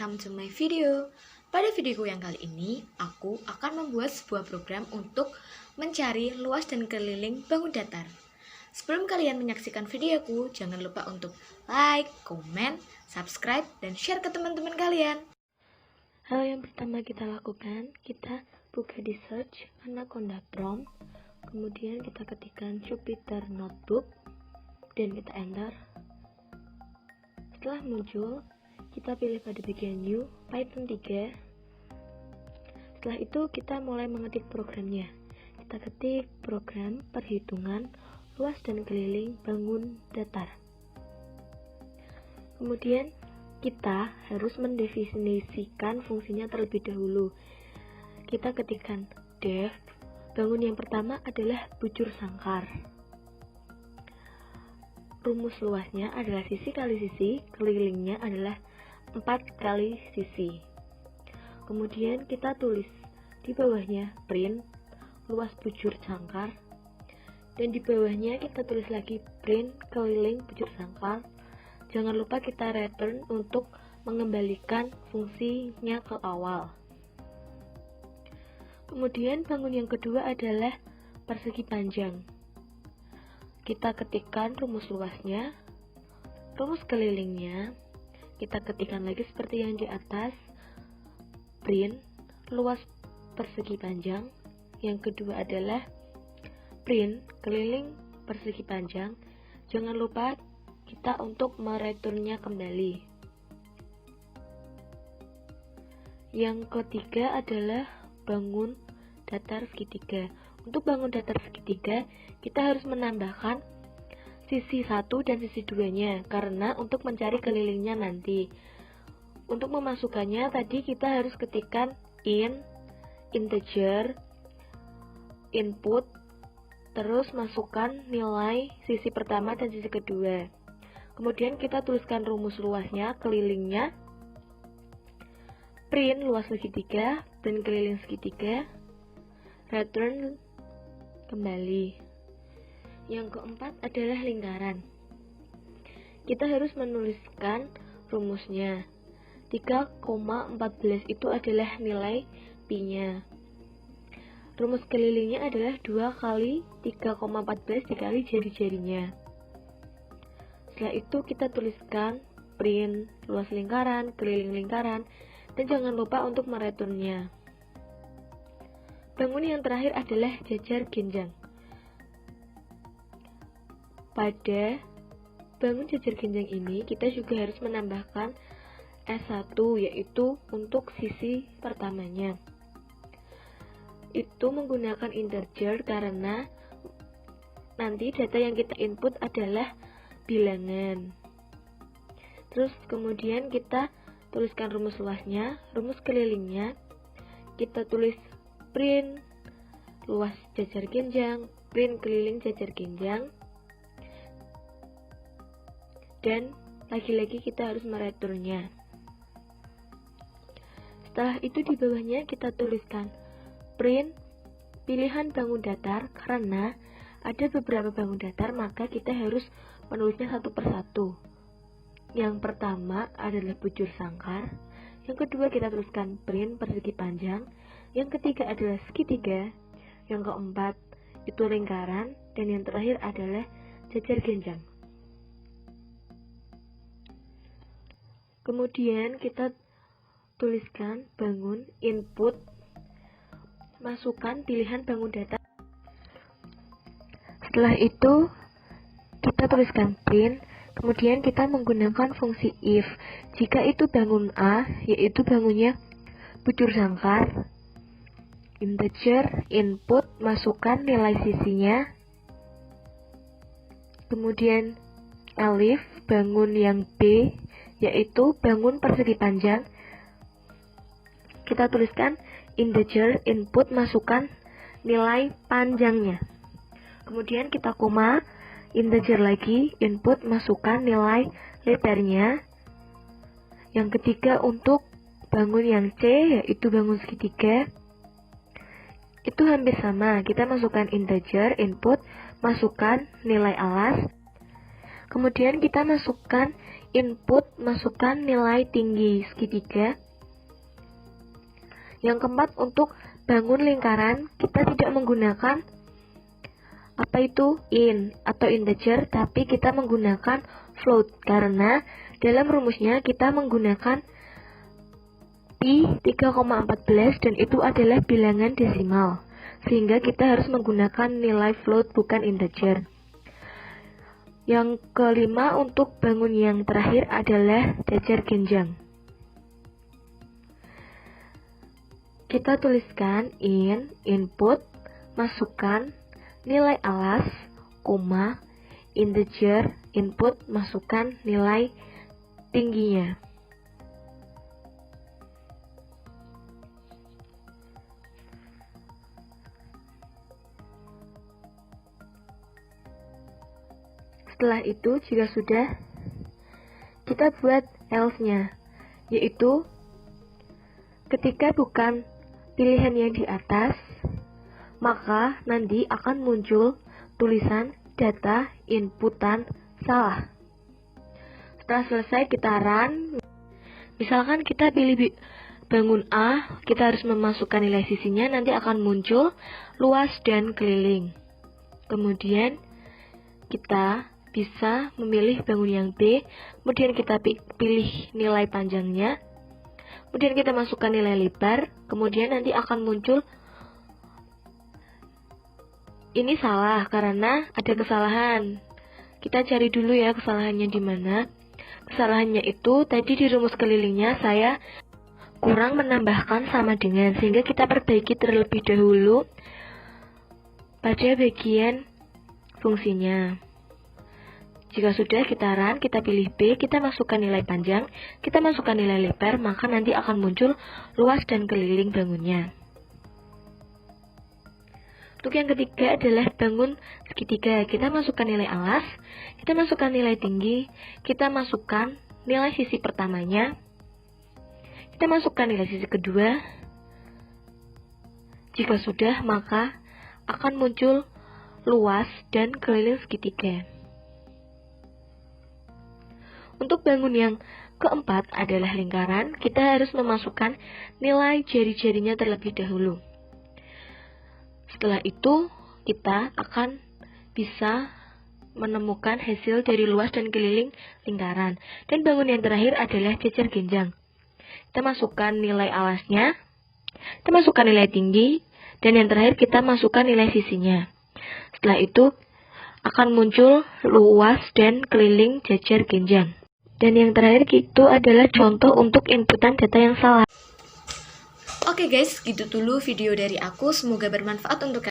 welcome to my video. Pada videoku yang kali ini, aku akan membuat sebuah program untuk mencari luas dan keliling bangun datar. Sebelum kalian menyaksikan videoku, jangan lupa untuk like, komen, subscribe, dan share ke teman-teman kalian. Hal yang pertama kita lakukan, kita buka di search Anaconda prompt, kemudian kita ketikkan Jupyter Notebook, dan kita enter. Setelah muncul, kita pilih pada bagian New, Python 3. Setelah itu kita mulai mengetik programnya. Kita ketik program perhitungan luas dan keliling bangun datar. Kemudian kita harus mendefinisikan fungsinya terlebih dahulu. Kita ketikkan def, bangun yang pertama adalah bujur sangkar. Rumus luasnya adalah sisi kali sisi, kelilingnya adalah 4 kali sisi. Kemudian kita tulis di bawahnya print luas bujur sangkar, dan di bawahnya kita tulis lagi print keliling bujur sangkar. Jangan lupa kita return untuk mengembalikan fungsinya ke awal. Kemudian bangun yang kedua adalah persegi panjang. Kita ketikkan rumus luasnya, rumus kelilingnya. Kita ketikkan lagi seperti yang di atas, print luas persegi panjang. Yang kedua adalah print keliling persegi panjang. Jangan lupa kita untuk mereturnnya kembali. Yang ketiga adalah bangun datar segitiga. Untuk bangun datar segitiga, kita harus menambahkan sisi 1 dan sisi 2-nya, karena untuk mencari kelilingnya nanti. Untuk memasukkannya, tadi kita harus ketikkan integer, input, terus masukkan nilai sisi pertama dan sisi kedua. Kemudian kita tuliskan rumus luasnya, kelilingnya, print luas segitiga, print keliling segitiga, return kembali. Yang keempat adalah lingkaran. Kita harus menuliskan rumusnya. 3,14 itu adalah nilai pi-nya. Rumus kelilingnya adalah 2 kali 3,14 dikali jari-jarinya. Setelah itu kita tuliskan print luas lingkaran, keliling lingkaran, dan jangan lupa untuk mereturnnya. Bangun yang terakhir adalah jajar genjang. Pada bangun jajar genjang ini, kita juga harus menambahkan S1, yaitu untuk sisi pertamanya. Itu menggunakan integer karena nanti data yang kita input adalah bilangan. Terus kemudian kita tuliskan rumus luasnya, rumus kelilingnya. Kita tulis print luas jajar genjang, print keliling jajar genjang. Dan lagi-lagi kita harus mereturnnya. Setelah itu di bawahnya kita tuliskan print pilihan bangun datar, karena ada beberapa bangun datar maka kita harus menulisnya satu persatu. Yang pertama adalah bujur sangkar, yang kedua kita tuliskan print persegi panjang, yang ketiga adalah segitiga, yang keempat itu lingkaran, dan yang terakhir adalah jajar genjang. Kemudian kita tuliskan bangun input, masukkan pilihan bangun datar. Setelah itu kita tuliskan print, kemudian kita menggunakan fungsi if. Jika itu bangun A, yaitu bangunnya bujur sangkar, integer, input, masukkan nilai sisinya. Kemudian elif, bangun yang B, yaitu bangun persegi panjang. Kita tuliskan integer, input, masukkan nilai panjangnya. Kemudian kita koma, integer lagi, input, masukkan nilai lebarnya. Yang ketiga untuk bangun yang C, yaitu bangun segitiga. Itu hampir sama, kita masukkan integer, input, masukkan nilai alas. Kemudian kita masukkan input masukkan nilai tinggi segitiga. Yang keempat, untuk bangun lingkaran kita tidak menggunakan int atau integer, tapi kita menggunakan float karena dalam rumusnya kita menggunakan pi 3,14 dan itu adalah bilangan desimal, sehingga kita harus menggunakan nilai float bukan integer. Yang kelima, untuk bangun yang terakhir adalah jajar genjang. Kita tuliskan input masukkan nilai alas, koma, integer, input masukkan nilai tingginya. Setelah itu, jika sudah, kita buat else-nya, yaitu ketika bukan pilihan yang di atas, maka nanti akan muncul tulisan data inputan salah. Setelah selesai kita run. Misalkan kita pilih bangun A, kita harus memasukkan nilai sisinya, nanti akan muncul luas dan keliling. Kemudian kita bisa memilih bangun yang B, kemudian kita pilih nilai panjangnya, kemudian kita masukkan nilai lebar, kemudian nanti akan muncul ini salah karena ada kesalahan. Kita cari dulu ya kesalahannya di mana. Kesalahannya itu tadi di rumus kelilingnya saya kurang menambahkan sama dengan, sehingga kita perbaiki terlebih dahulu pada bagian fungsinya. Jika sudah, kita run, kita pilih B, kita masukkan nilai panjang, kita masukkan nilai lebar, maka nanti akan muncul luas dan keliling bangunnya. Untuk yang ketiga adalah bangun segitiga. Kita masukkan nilai alas, kita masukkan nilai tinggi, kita masukkan nilai sisi pertamanya, kita masukkan nilai sisi kedua. Jika sudah, maka akan muncul luas dan keliling segitiga. Untuk bangun yang keempat adalah lingkaran, kita harus memasukkan nilai jari-jarinya terlebih dahulu. Setelah itu, kita akan bisa menemukan hasil dari luas dan keliling lingkaran. Dan bangun yang terakhir adalah jajar genjang. Kita masukkan nilai alasnya, kita masukkan nilai tinggi, dan yang terakhir kita masukkan nilai sisinya. Setelah itu, akan muncul luas dan keliling jajar genjang. Dan yang terakhir itu adalah contoh untuk inputan data yang salah. Oke guys, gitu dulu video dari aku. Semoga bermanfaat untuk kalian.